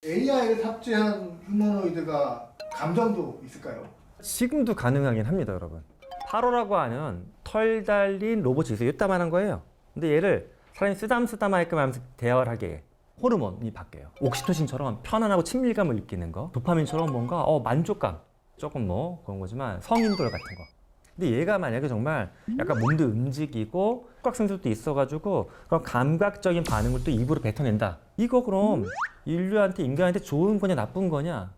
AI를 탑재한 휴머노이드가 감정도 있을까요? 지금도 가능하긴 합니다, 여러분. 파로라고 하는 털 달린 로봇이 있어요. 이따만한 거예요. 근데 얘를 사람이 쓰담쓰담하게끔 하면서 대화를 하게 해. 호르몬이 바뀌어요. 옥시토신처럼 편안하고 친밀감을 느끼는 거, 도파민처럼 뭔가 만족감, 조금 뭐 그런 거지만 성인돌 같은 거. 근데 얘가 만약에 정말 약간 몸도 움직이고 촉각센서도 있어가지고 그런 감각적인 반응을 또 입으로 뱉어낸다. 이거 그럼 인류한테, 인간한테 좋은 거냐 나쁜 거냐?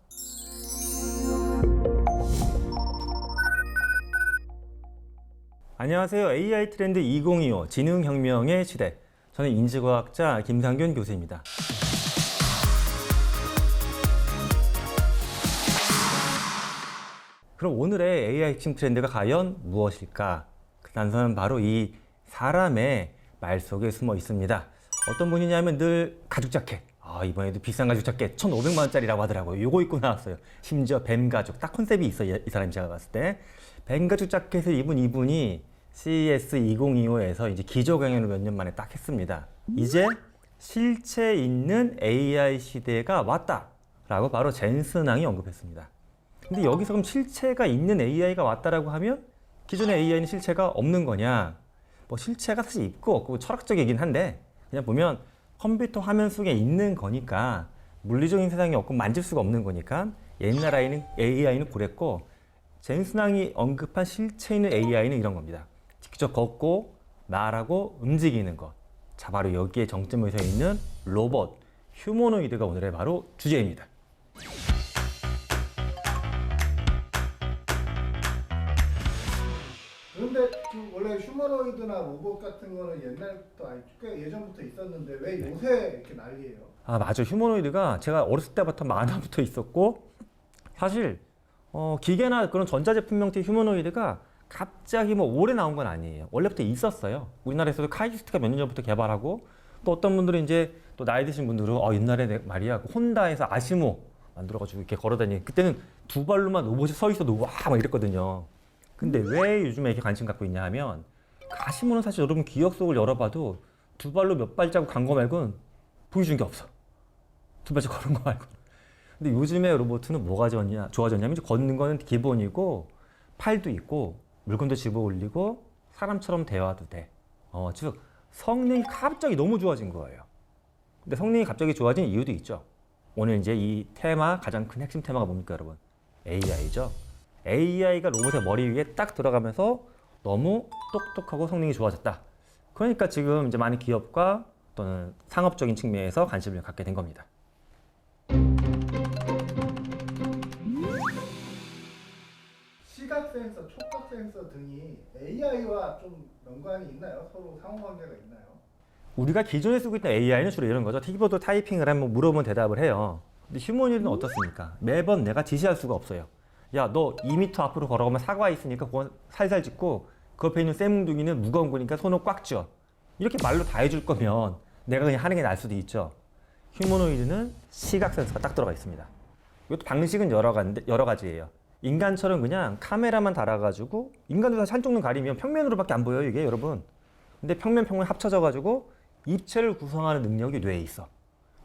안녕하세요. AI 트렌드 2025 지능혁명의 시대. 저는 인지과학자 김상균 교수입니다. 그럼 오늘의 AI 핵심 트렌드가 과연 무엇일까? 그 단서는 바로 이 사람의 말 속에 숨어 있습니다. 어떤 분이냐면 늘 가죽 자켓. 이번에도 비싼 가죽 자켓 1,500만 원짜리라고 하더라고요. 요거 입고 나왔어요. 심지어 뱀 가죽. 딱 컨셉이 있어요. 이 사람이 제가 봤을 때. 뱀 가죽 자켓을 입은 이분이 CES 2025에서 이제 기조 강연을 몇 년 만에 딱 했습니다. 이제 실체 있는 AI 시대가 왔다라고 바로 젠슨 낭이 언급했습니다. 근데 여기서 그럼 실체가 있는 AI가 왔다라고 하면 기존의 AI는 실체가 없는 거냐? 뭐 실체가 사실 있고 없고 철학적이긴 한데 그냥 보면 컴퓨터 화면 속에 있는 거니까 물리적인 세상이 없고 만질 수가 없는 거니까 옛날 AI는 그랬고 젠슨왕이 언급한 실체 있는 AI는 이런 겁니다. 직접 걷고 말하고 움직이는 것. 자, 바로 여기에 정점에 서 있는 로봇, 휴머노이드가 오늘의 바로 주제입니다. 그런데 원래 휴머노이드나 로봇 같은 거는 옛날부터 꽤 예전부터 있었는데 왜 요새 이렇게 난리예요? 맞아. 휴머노이드가 제가 어렸을 때부터 만화부터 있었고 사실 기계나 그런 전자제품 형태의 휴머노이드가 갑자기 뭐 올해 나온 건 아니에요. 원래부터 있었어요. 우리나라에서도 카이스트가 몇 년 전부터 개발하고 또 어떤 분들은 이제 또 나이 드신 분들은 옛날에 말이야 혼다에서 아시모 만들어가지고 이렇게 걸어다니는 그때는 두 발로만 로봇이 서 있어도 와 막 이랬거든요. 근데 왜 요즘에 이렇게 관심 갖고 있냐 하면 아시모는 사실 여러분 기억 속을 열어봐도 두 발로 몇 발자국 간 거 말고는 보여준 게 없어. 두 발자국 걸은 거 말고. 근데 요즘에 로봇은 뭐가 좋아졌냐면 걷는 거는 기본이고 팔도 있고 물건도 집어 올리고 사람처럼 대화도 돼. 즉 성능이 갑자기 너무 좋아진 거예요. 근데 성능이 갑자기 좋아진 이유도 있죠. 오늘 이제 이 테마 가장 큰 핵심 테마가 뭡니까 여러분? AI죠. AI가 로봇의 머리 위에 딱 들어가면서 너무 똑똑하고 성능이 좋아졌다. 그러니까 지금 이제 많은 기업과 또는 상업적인 측면에서 관심을 갖게 된 겁니다. 시각 센서, 촉각 센서 등이 AI와 좀 연관이 있나요? 서로 상호관계가 있나요? 우리가 기존에 쓰고 있던 AI는 주로 이런 거죠. 키보드 타이핑을 하면 물어보면 대답을 해요. 근데 휴머노이드는 어떻습니까? 매번 내가 지시할 수가 없어요. 야, 너 2m 앞으로 걸어가면 사과 있으니까 그건 살살 짚고 그 옆에 있는 쇠뭉둥이는 무거운 거니까 손을 꽉 쥐어. 이렇게 말로 다 해줄 거면 내가 그냥 하는 게 나을 수도 있죠. 휴머노이드는 시각 센서가 딱 들어가 있습니다. 이것도 방식은 여러 가지예요. 인간처럼 그냥 카메라만 달아가지고 인간도 사실 한쪽 눈 가리면 평면으로밖에 안 보여요, 이게 여러분. 근데 평면 합쳐져가지고 입체를 구성하는 능력이 뇌에 있어.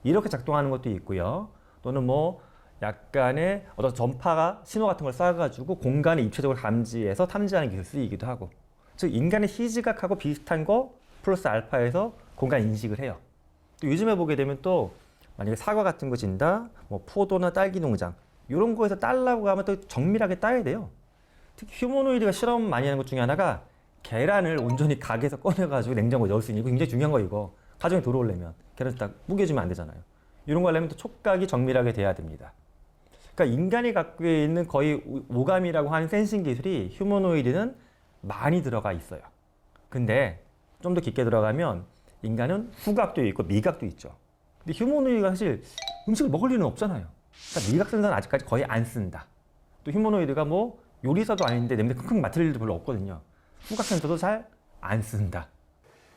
이렇게 작동하는 것도 있고요. 또는 뭐 약간의 어떤 전파가 신호 같은 걸 쏴가지고 공간을 입체적으로 감지해서 탐지하는 기술이 쓰이기도 하고. 즉 인간의 시지각하고 비슷한 거 플러스 알파에서 공간 인식을 해요. 또 요즘에 보게 되면 또 만약에 사과 같은 거 진다, 뭐 포도나 딸기 농장 이런 거에서 따려고 하면 또 정밀하게 따야 돼요. 특히 휴머노이드가 실험 많이 하는 것 중에 하나가 계란을 온전히 가게에서 꺼내가지고 냉장고에 넣을 수 있는 이거 굉장히 중요한 거 이거. 가정에 들어오려면 계란 딱 무게주면 안 되잖아요. 이런 거 하려면 또 촉각이 정밀하게 돼야 됩니다. 그러니까 인간이 갖고 있는 거의 오감이라고 하는 센싱 기술이 휴머노이드는 많이 들어가 있어요. 근데 좀 더 깊게 들어가면 인간은 후각도 있고 미각도 있죠. 근데 휴머노이드가 사실 음식을 먹을 일은 없잖아요. 그러니까 미각 센서는 아직까지 거의 안 쓴다. 또 휴머노이드가 뭐 요리사도 아닌데 냄새 킁킁 맡을 일도 별로 없거든요. 후각 센서도 잘 안 쓴다.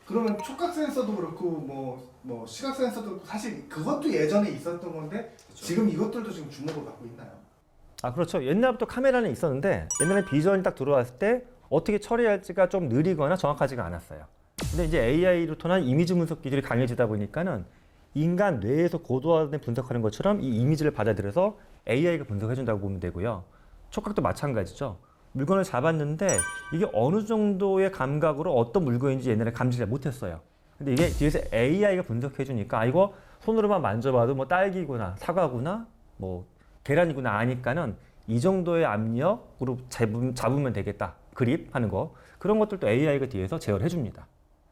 그러면 촉각 센서도 그렇고 뭐 시각 센서도 그렇고 사실 그것도 예전에 있었던 건데 그렇죠. 지금 이것들도 지금 주목을 받고 있나요? 그렇죠. 옛날부터 카메라는 있었는데 옛날에 비전이 딱 들어왔을 때 어떻게 처리할지가 좀 느리거나 정확하지가 않았어요. 근데 이제 AI로 통한 이미지 분석 기술이 강해지다 보니까는 인간 뇌에서 고도화된 분석하는 것처럼 이 이미지를 받아들여서 AI가 분석해준다고 보면 되고요. 촉각도 마찬가지죠. 물건을 잡았는데 이게 어느 정도의 감각으로 어떤 물건인지 옛날에 감지를 못했어요. 근데 이게 뒤에서 AI가 분석해주니까 이거 손으로만 만져봐도 뭐 딸기구나, 사과구나, 뭐 계란이구나 아니까는 이 정도의 압력으로 잡으면 되겠다. 그립하는 거. 그런 것들도 AI가 뒤에서 제어를 해줍니다.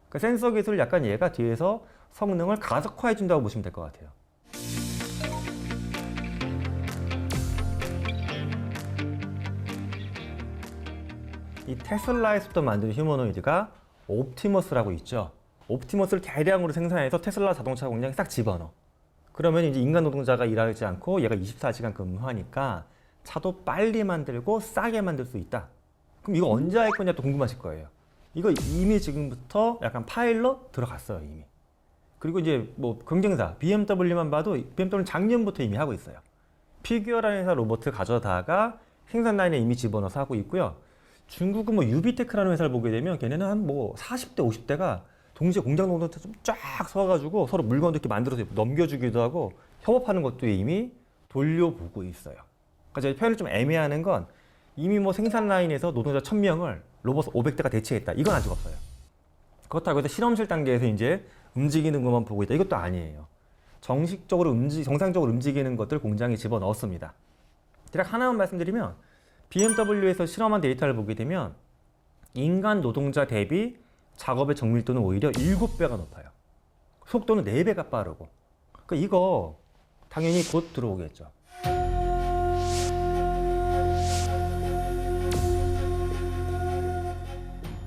그러니까 센서 기술 약간 얘가 뒤에서 성능을 가속화해준다고 보시면 될 것 같아요. 이 테슬라에서부터 만든 휴머노이드가 옵티머스라고 있죠. 옵티머스를 대량으로 생산해서 테슬라 자동차 공장에 싹 집어넣어. 그러면 이제 인간 노동자가 일하지 않고 얘가 24시간 근무하니까 차도 빨리 만들고 싸게 만들 수 있다. 그럼 이거 언제 할 거냐 또 궁금하실 거예요. 이거 이미 지금부터 약간 파일럿 들어갔어요, 이미. 그리고 이제 뭐 경쟁사 BMW만 봐도 BMW는 작년부터 이미 하고 있어요. 피규어라는 회사 로봇을 가져다가 생산 라인에 이미 집어넣어서 하고 있고요. 중국은 뭐 유비테크라는 회사를 보게 되면 걔네는 한 뭐 40대, 50대가 동시에 공장 노동자 좀 쫙 서가지고 서로 물건도 이렇게 만들어서 넘겨주기도 하고 협업하는 것도 이미 돌려보고 있어요. 그러니까 제가 표현을 좀 애매하는 건 이미 뭐 생산 라인에서 노동자 1000명을 로봇 500대가 대체했다. 이건 아직 없어요. 그렇다고 해서 실험실 단계에서 이제 움직이는 것만 보고 있다. 이것도 아니에요. 정식적으로 정상적으로 움직이는 것들 공장에 집어넣었습니다. 대략 하나만 말씀드리면 BMW에서 실험한 데이터를 보게 되면 인간 노동자 대비 작업의 정밀도는 오히려 7배가 높아요. 속도는 4배가 빠르고. 그러니까 이거 당연히 곧 들어오겠죠.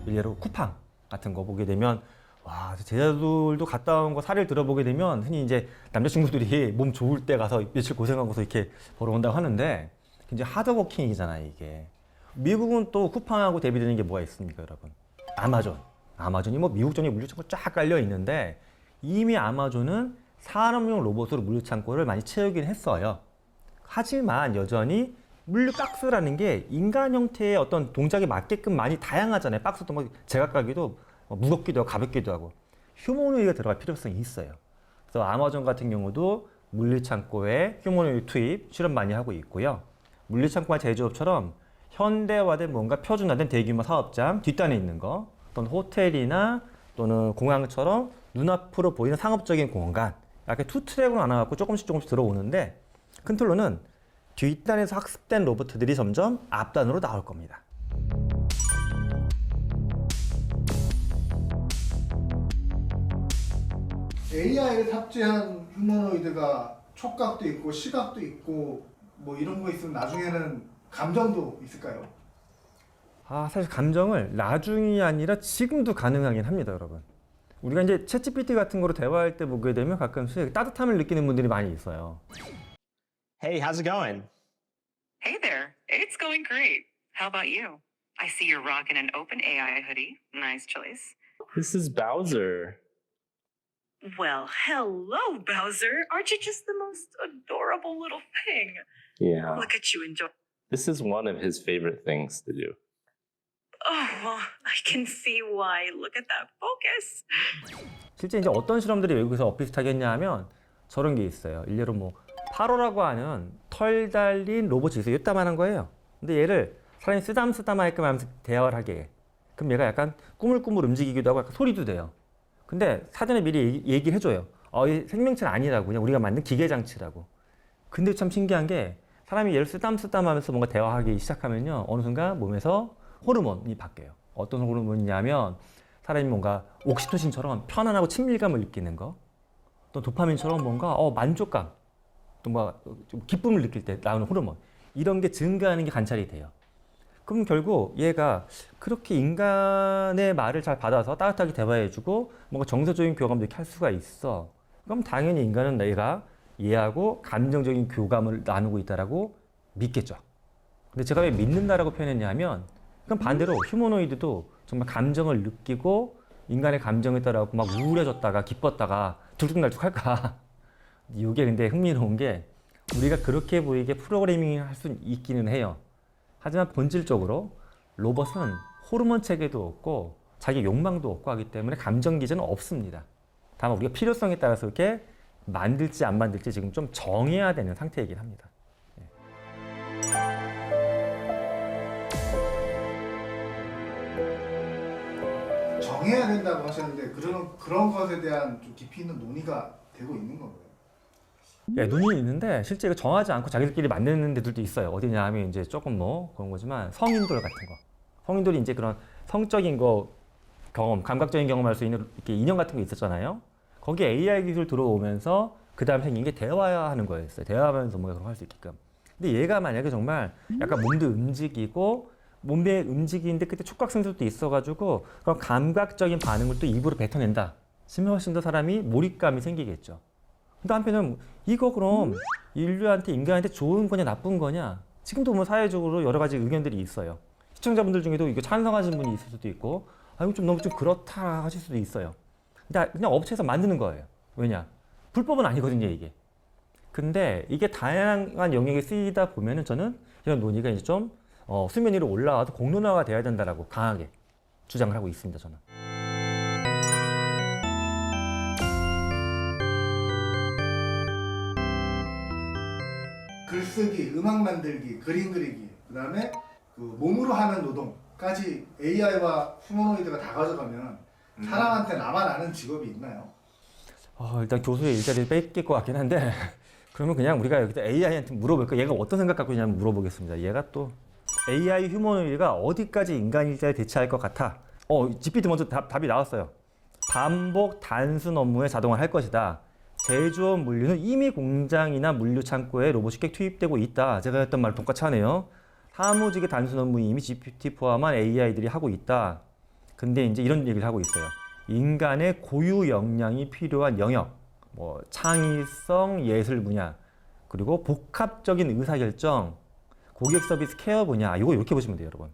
예로 쿠팡 같은 거 보게 되면 와, 제자들도 갔다 온 거 사례를 들어보게 되면 흔히 이제 남자친구들이 몸 좋을 때 가서 며칠 고생하고서 이렇게 벌어온다고 하는데 이제 하드워킹이잖아요, 이게. 미국은 또 쿠팡하고 대비되는 게 뭐가 있습니까, 여러분? 아마존. 아마존이 뭐 미국 전에 물류창고 쫙 깔려 있는데 이미 아마존은 산업용 로봇으로 물류창고를 많이 채우긴 했어요. 하지만 여전히 물류 박스라는 게 인간 형태의 어떤 동작에 맞게끔 많이 다양하잖아요. 박스도 뭐 제각각이도 무겁기도 하고 가볍기도 하고 휴머노이드가 들어갈 필요성이 있어요. 그래서 아마존 같은 경우도 물류창고에 휴머노이드 투입 실험 많이 하고 있고요. 물류창고와 제조업처럼 현대화된 뭔가 표준화된 대규모 사업장 뒷단에 있는 거 또는 호텔이나 또는 공항처럼 눈앞으로 보이는 상업적인 공간 이렇게 투 트랙으로 나눠갖고 조금씩 들어오는데 큰 틀로는 뒷단에서 학습된 로봇들이 점점 앞단으로 나올 겁니다. AI를 탑재한 휴머노이드가 촉각도 있고 시각도 있고 뭐 이런 거 있으면 나중에는 감정도 있을까요? 사실 감정을 나중이 아니라 지금도 가능하긴 합니다, 여러분. 우리가 이제 챗GPT 같은 거로 대화할 때 보게 되면 가끔씩 따뜻함을 느끼는 분들이 많이 있어요. Hey, how's it going? Hey there, it's going great. How about you? I see you're rocking an OpenAI hoodie. Nice choice. This is Bowser. Well, hello, Bowser. Aren't you just the most adorable little thing? Yeah, Look at you enjoy. this is one of his favorite things to do. Oh, well, I can see why. Look at that focus. 실제 이제 어떤 실험들이 외국에서 비슷하겠냐 하면 저런 게 있어요. 일례로 뭐 파로라고 하는 털 달린 로봇이 있어요. 이따만한 거예요. 근데 얘를 사람이 쓰담쓰담하게끔 하면서 대화를 하게 해. 그럼 얘가 약간 꾸물꾸물 움직이기도 하고 약간 소리도 돼요. 근데 사전에 미리 얘기를 해줘요. 이 생명체는 아니라고. 그냥 우리가 만든 기계장치라고. 근데 참 신기한 게 사람이 얘를 쓰담쓰담 하면서 뭔가 대화하기 시작하면요. 어느 순간 몸에서 호르몬이 바뀌어요. 어떤 호르몬이냐면 사람이 뭔가 옥시토신처럼 편안하고 친밀감을 느끼는 거, 또 도파민처럼 뭔가 만족감, 또 뭔가 좀 기쁨을 느낄 때 나오는 호르몬 이런 게 증가하는 게 관찰이 돼요. 그럼 결국 얘가 그렇게 인간의 말을 잘 받아서 따뜻하게 대화해주고 뭔가 정서적인 교감도 이렇게 할 수가 있어. 그럼 당연히 인간은 내가 얘하고 감정적인 교감을 나누고 있다라고 믿겠죠. 근데 제가 왜 믿는다라고 표현했냐면 그럼 반대로 휴머노이드도 정말 감정을 느끼고 인간의 감정에 따라 막 우울해졌다가 기뻤다가 들쭉날쭉할까? 이게 근데 흥미로운 게 우리가 그렇게 보이게 프로그래밍 할 수 있기는 해요. 하지만 본질적으로 로봇은 호르몬 체계도 없고 자기 욕망도 없고 하기 때문에 감정 기제는 없습니다. 다만 우리가 필요성에 따라서 이렇게 만들지 안 만들지 지금 좀 정해야 되는 상태이긴 합니다. 정해야 된다고 하셨는데 그런 것에 대한 좀 깊이 있는 논의가 되고 있는 건가요? 예, 논의는 있는데 실제 이거 정하지 않고 자기들끼리 만드는 데들도 있어요. 어디냐 하면 이제 조금 뭐 그런 거지만 성인돌 같은 거. 성인돌이 이제 그런 성적인 거 경험, 감각적인 경험할 수 있는 이렇게 인형 같은 거 있었잖아요. 거기에 AI 기술 들어오면서 그 다음에 생긴 게 대화하는 거였어요. 대화하면서 뭔가 그런 거 할 수 있게끔. 근데 얘가 만약에 정말 약간 몸도 움직이고 몸에 움직이는데 그때 촉각 센서도 있어가지고 그런 감각적인 반응을 또 입으로 뱉어낸다. 싶으면 훨씬 더 사람이 몰입감이 생기겠죠. 근데 한편은 이거 그럼 인류한테 인간한테 좋은 거냐 나쁜 거냐 지금도 뭐 사회적으로 여러 가지 의견들이 있어요. 시청자분들 중에도 이거 찬성하시는 분이 있을 수도 있고 아 이거 좀 너무 좀 그렇다 하실 수도 있어요. 근데 그냥 업체에서 만드는 거예요. 왜냐? 불법은 아니거든요 이게. 근데 이게 다양한 영역에 쓰이다 보면은 저는 이런 논의가 이제 좀 수면 위로 올라와도 공론화가 돼야 된다라고 강하게 주장을 하고 있습니다 저는. 글쓰기, 음악 만들기, 그림 그리기, 그다음에 그 몸으로 하는 노동까지 AI와 휴머노이드가 다 가져가면 사람한테 나만 아는 직업이 있나요? 일단 교수의 일자리를 뺏길 것 같긴 한데 그러면 그냥 우리가 여기다 AI한테 물어볼까? 얘가 어떤 생각 갖고 있냐면 물어보겠습니다. 얘가 또 AI 휴머노이드가 어디까지 인간 일자리 대체할 것 같아? GPT 먼저 답이 나왔어요. 반복 단순 업무에 자동화를 할 것이다. 제조업 물류는 이미 공장이나 물류 창고에 로봇이 꽤 투입되고 있다. 제가 했던 말 똑같이 하네요. 사무직의 단순 업무 이미 GPT 포함한 AI들이 하고 있다. 근데 이제 이런 얘기를 하고 있어요. 인간의 고유 역량이 필요한 영역, 뭐 창의성, 예술 분야, 그리고 복합적인 의사결정, 고객 서비스 케어 분야. 이거 이렇게 보시면 돼요, 여러분.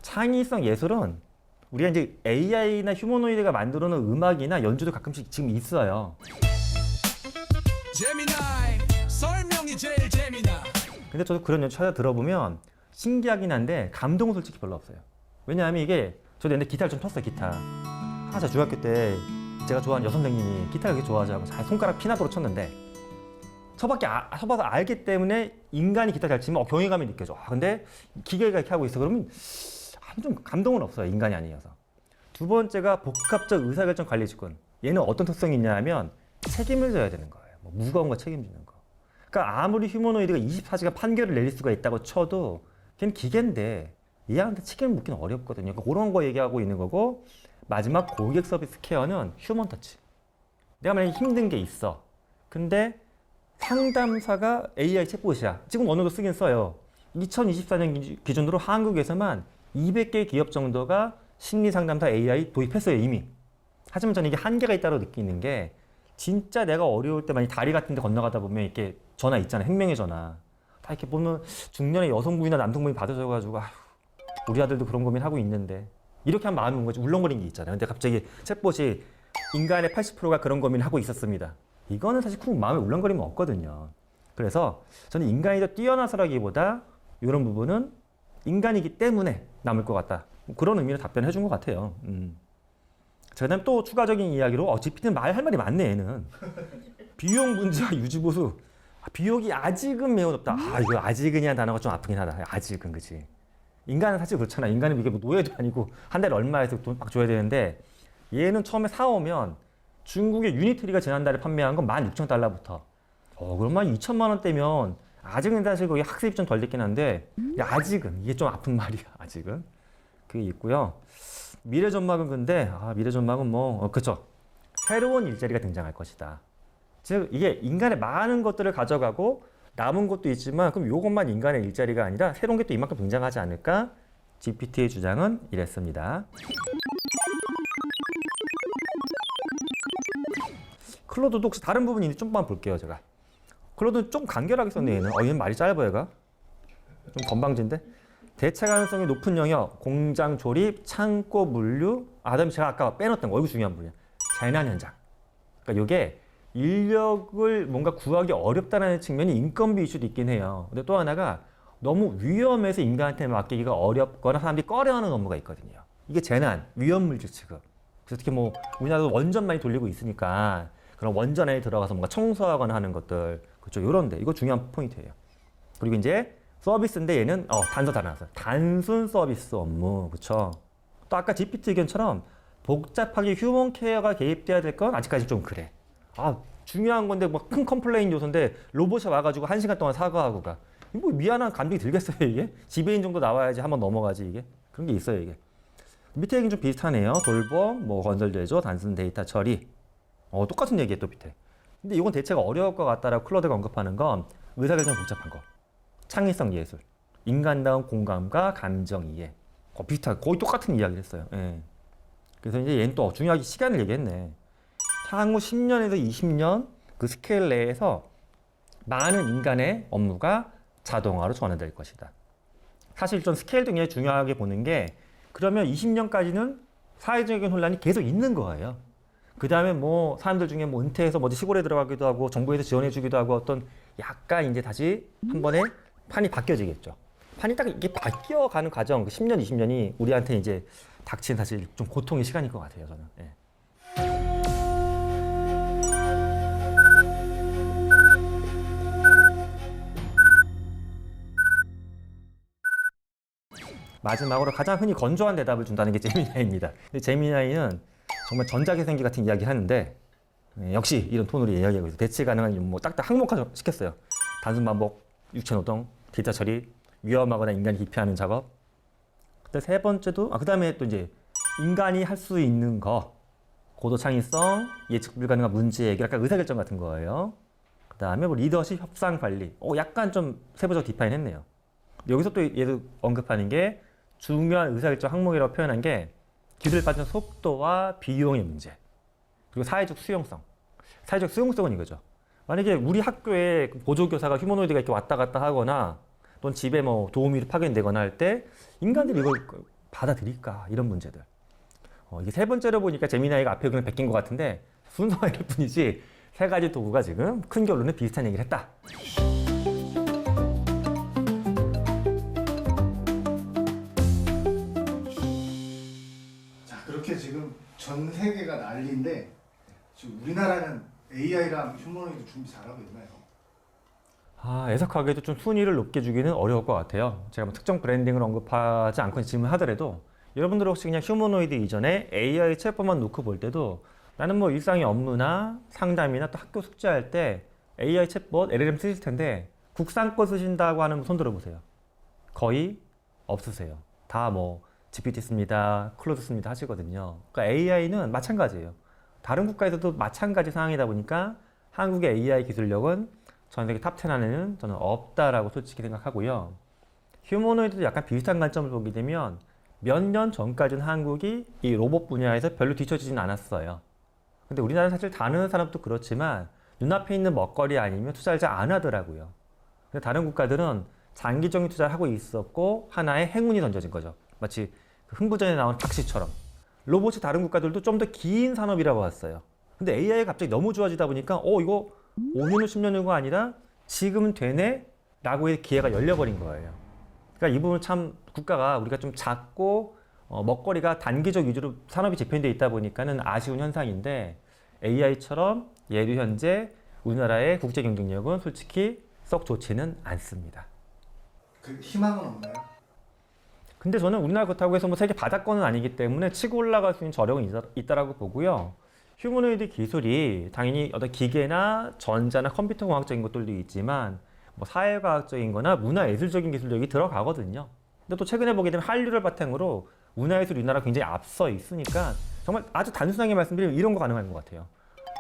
창의성 예술은 우리가 이제 AI나 휴머노이드가 만들어 놓은 음악이나 연주도 가끔씩 지금 있어요. 재미나이 설명이 제일 재미나. 근데 저도 그런 연주 찾아 들어보면 신기하긴 한데 감동은 솔직히 별로 없어요. 왜냐하면 이게 저도 옛날에 기타를 좀 쳤어요. 기타. 제가 중학교 때 제가 좋아하는 여선생님이 기타를 그렇게 좋아하자고 손가락 피나도록 쳤는데 쳐봐서 알기 때문에 인간이 기타 잘 치면 경외감이 느껴져. 근데 기계가 이렇게 하고 있어. 그러면 좀 감동은 없어요. 인간이 아니어서. 두 번째가 복합적 의사결정 관리 직군. 얘는 어떤 특성이 있냐 하면 책임을 져야 되는 거예요. 뭐 무거운 거 책임지는 거. 그러니까 아무리 휴머노이드가 24시간 판결을 내릴 수가 있다고 쳐도 걔는 기계인데 얘한테 책임을 묻기는 어렵거든요. 그러니까 그런 거 얘기하고 있는 거고 마지막 고객 서비스 케어는 휴먼 터치. 내가 만약에 힘든 게 있어. 근데 상담사가 AI 챗봇이야. 지금 어느 정도 쓰긴 써요. 2024년 기준으로 한국에서만 200개 기업 정도가 심리 상담사 AI 도입했어요, 이미. 하지만 저는 이게 한계가 있다고 느끼는 게 진짜 내가 어려울 때 많이 다리 같은 데 건너가다 보면 이렇게 전화 있잖아요. 행명의 전화. 다 이렇게 보면 중년의 여성분이나 남성분이 받으셔가지고 아휴, 우리 아들도 그런 고민하고 있는데 이렇게 한 마음이 온 거지. 울렁거리는 게 있잖아요. 근데 갑자기 챗봇이 인간의 80%가 그런 고민을 하고 있었습니다. 이거는 사실 쿵 마음에 울렁거리면 없거든요. 그래서 저는 인간이 더 뛰어나서라기보다 이런 부분은 인간이기 때문에 남을 것 같다. 그런 의미로 답변해 준 것 같아요. 그다음 또 추가적인 이야기로 GPT는 할 말이 많네 얘는. 비용 문제와 유지 보수. 비용이 아직은 매우 높다. 이거 아직은이라는 단어가 좀 아프긴 하다. 아직은 그치. 인간은 사실 그렇잖아. 인간은 이게 뭐 노예도 아니고 한 달에 얼마에서 돈 막 줘야 되는데 얘는 처음에 사오면 중국의 유니트리가 지난달에 판매한 건 16,000달러부터. 그러면 2천만 원대면 아직은 사실 거기 학습이 좀 덜 됐긴 한데 아직은 이게 좀 아픈 말이야. 아직은 그게 있고요. 미래 전망은 근데 미래 전망은 뭐 그쵸. 새로운 일자리가 등장할 것이다. 즉 이게 인간의 많은 것들을 가져가고 남은 것도 있지만 그럼 이것만 인간의 일자리가 아니라 새로운 게 또 이만큼 등장하지 않을까? GPT의 주장은 이랬습니다. 클로드도 혹시 다른 부분이 있는지 좀만 볼게요 제가. 클로드는 좀 간결하게 썼네 얘는. 얘는 말이 짧아 얘가. 좀 건방진데. 대체 가능성이 높은 영역, 공장 조립, 창고 물류. 그다음에 제가 아까 빼놓았던 거 이거 중요한 분이야. 재난 현장. 그러니까 이게 인력을 뭔가 구하기 어렵다는 측면이 인건비 이슈도 있긴 해요. 근데 또 하나가 너무 위험해서 인간한테 맡기기가 어렵거나 사람들이 꺼려하는 업무가 있거든요. 이게 재난, 위험물질 취급. 그래서 특히 뭐 우리나라도 원전 많이 돌리고 있으니까 그런 원전에 들어가서 뭔가 청소하거나 하는 것들 그렇죠. 요런데 이거 중요한 포인트예요. 그리고 이제 서비스인데 얘는 단서 다 나왔어요. 단순 서비스 업무 그렇죠. 또 아까 GPT 의견처럼 복잡하게 휴먼 케어가 개입돼야 될 건 아직까지 좀 그래. 중요한 건데 뭐 큰 컴플레인 요소인데 로봇이 와가지고 1시간 동안 사과하고 가. 뭐 미안한 감정이 들겠어요 이게? 지배인 정도 나와야지 한번 넘어가지 이게? 그런 게 있어요 이게. 밑에 얘기는 좀 비슷하네요. 돌봄, 뭐 건설 제조, 단순 데이터 처리. 똑같은 얘기예요 또 밑에. 근데 이건 대체가 어려울 것 같다라고 클로드가 언급하는 건 의사결정 복잡한 거. 창의성 예술, 인간다운 공감과 감정 이해. 비슷하게 거의 똑같은 이야기를 했어요. 예. 그래서 이제 얘는 또 중요하게 시간을 얘기했네. 향후 10년에서 20년 그 스케일 내에서 많은 인간의 업무가 자동화로 전환될 것이다. 사실 좀 스케일도 굉장히 중요하게 보는 게 그러면 20년까지는 사회적인 혼란이 계속 있는 거예요. 그 다음에 뭐 사람들 중에 뭐 은퇴해서 뭐 시골에 들어가기도 하고 정부에서 지원해주기도 하고 어떤 약간 이제 다시 한 번에 판이 바뀌어지겠죠. 판이 딱 이게 바뀌어가는 과정, 10년, 20년이 우리한테 이제 닥친 사실 좀 고통의 시간일 것 같아요, 저는. 예. 마지막으로 가장 흔히 건조한 대답을 준다는 게 제미나이입니다. 근데 제미나이는 정말 전자계산기 같은 이야기를 하는데 역시 이런 톤으로 이야기하고 있어요. 대체 가능한 뭐 딱딱 항목화 시켰어요. 단순 반복, 육체 노동, 데이터 처리, 위험하거나 인간이 기피하는 작업. 근데 세 번째도 그 다음에 또 이제 인간이 할 수 있는 거, 고도 창의성, 예측 불가능한 문제 해결, 약간 의사결정 같은 거예요. 그 다음에 뭐 리더십, 협상 관리. 약간 좀 세부적 디파인 했네요. 여기서 또 얘도 언급하는 게 중요한 의사결정 항목이라고 표현한 게 기술에 빠진 속도와 비용의 문제. 그리고 사회적 수용성. 사회적 수용성은 이거죠. 만약에 우리 학교에 보조교사가 휴머노이드가 이렇게 왔다 갔다 하거나 또는 집에 뭐 도우미를 파견되거나 할 때 인간들이 이걸 받아들일까? 이런 문제들. 이게 세 번째로 보니까 제미나이가 앞에 그냥 베낀 것 같은데 순서가 이럴 뿐이지 세 가지 도구가 지금 큰 결론은 비슷한 얘기를 했다. 자, 그렇게 지금 전 세계가 난리인데 지금 우리나라는 AI랑 휴머노이드 준비 잘하고 있나요? 애석하게도 좀 순위를 높게 주기는 어려울 것 같아요. 제가 뭐 특정 브랜딩을 언급하지 않고 질문하더라도 여러분들 혹시 그냥 휴머노이드 이전에 AI 챗봇만 놓고 볼 때도 나는 뭐 일상의 업무나 상담이나 또 학교 숙제할 때 AI 챗봇, LLM 쓰실 텐데 국산 거 쓰신다고 하는 분 손 들어보세요. 거의 없으세요. 다 뭐 GPT 씁니다, 클로드 씁니다 하시거든요. 그러니까 AI는 마찬가지예요. 다른 국가에서도 마찬가지 상황이다 보니까 한국의 AI 기술력은 전 세계 탑 10 안에는 저는 없다라고 솔직히 생각하고요. 휴머노이드도 약간 비슷한 관점을 보게 되면 몇 년 전까지는 한국이 이 로봇 분야에서 별로 뒤처지진 않았어요. 근데 우리나라는 사실 다른 산업도 그렇지만 눈앞에 있는 먹거리 아니면 투자를 잘 안 하더라고요. 근데 다른 국가들은 장기적인 투자를 하고 있었고 하나의 행운이 던져진 거죠. 마치 그 흥부전에 나온 탁시처럼. 로봇이 다른 국가들도 좀 더 긴 산업이라고 봤어요. 근데 AI가 갑자기 너무 좋아지다 보니까 이거 5년 후 10년 후가 아니라 지금 되네? 라고의 기회가 열려버린 거예요. 그러니까 이 부분 참 국가가 우리가 좀 작고 먹거리가 단기적 위주로 산업이 재편되어 있다 보니까는 아쉬운 현상인데 AI처럼 예류 현재 우리나라의 국제 경쟁력은 솔직히 썩 좋지는 않습니다. 그 희망은 없나요? 근데 저는 우리나라 그렇다고 해서 뭐 세계 바닥권은 아니기 때문에 치고 올라갈 수 있는 저력은 있다라고 보고요. 휴머노이드 기술이 당연히 어떤 기계나 전자나 컴퓨터 공학적인 것들도 있지만 뭐 사회과학적인 거나 문화예술적인 기술력이 들어가거든요. 근데 또 최근에 보게 되면 한류를 바탕으로 문화예술 우리나라 굉장히 앞서 있으니까 정말 아주 단순하게 말씀드리면 이런 거 가능한 것 같아요.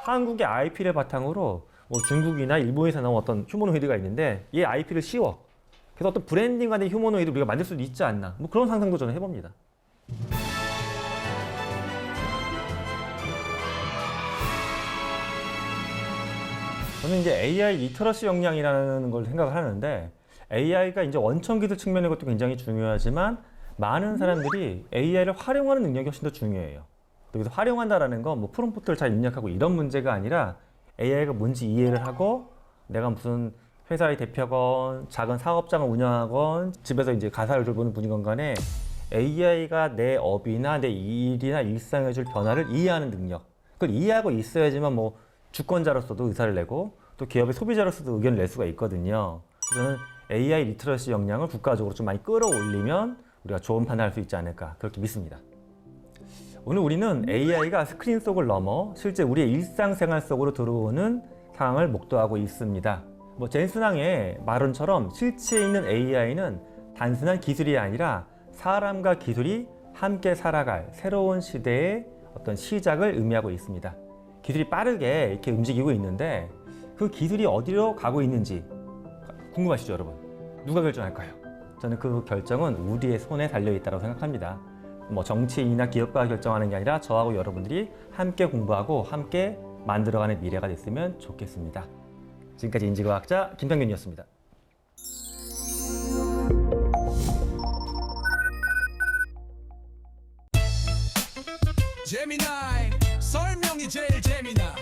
한국의 IP를 바탕으로 뭐 중국이나 일본에서 나온 어떤 휴머노이드가 있는데 얘 IP를 씌워. 그래서 어떤 브랜딩화된 휴머노이드 우리가 만들 수도 있지 않나. 뭐 그런 상상도 저는 해봅니다. 저는 이제 AI 리터러시 역량이라는 걸 생각을 하는데 AI가 이제 원천 기술 측면의 것도 굉장히 중요하지만 많은 사람들이 AI를 활용하는 능력이 훨씬 더 중요해요. 여기서 활용한다라는 건 뭐 프롬프트를 잘 입력하고 이런 문제가 아니라 AI가 뭔지 이해를 하고 내가 무슨 회사의 대표건, 작은 사업장을 운영하건, 집에서 이제 가사를 돌보는 분이건 간에 AI가 내 업이나 내 일이나 일상에 줄 변화를 이해하는 능력. 그걸 이해하고 있어야지만 뭐 주권자로서도 의사를 내고 또 기업의 소비자로서도 의견을 낼 수가 있거든요. 저는 AI 리터러시 역량을 국가적으로 좀 많이 끌어올리면 우리가 좋은 판단할 수 있지 않을까 그렇게 믿습니다. 오늘 우리는 AI가 스크린 속을 넘어 실제 우리의 일상생활 속으로 들어오는 상황을 목도하고 있습니다. 젠슨왕의 말론처럼 실체에 있는 AI는 단순한 기술이 아니라 사람과 기술이 함께 살아갈 새로운 시대의 어떤 시작을 의미하고 있습니다. 기술이 빠르게 이렇게 움직이고 있는데 그 기술이 어디로 가고 있는지 궁금하시죠, 여러분? 누가 결정할까요? 저는 그 결정은 우리의 손에 달려 있다고 생각합니다. 정치인이나 기업가가 결정하는 게 아니라 저하고 여러분들이 함께 공부하고 함께 만들어가는 미래가 됐으면 좋겠습니다. 지금까지 인지과학자 김병균이었습니다. 재미나이 설명이 제일 재미나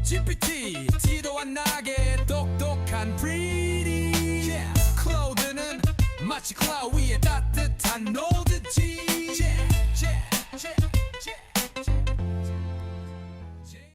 GPT 티도 안 나게 똑똑한 pretty Cloud는 마치 클라우 위에 따뜻한 노드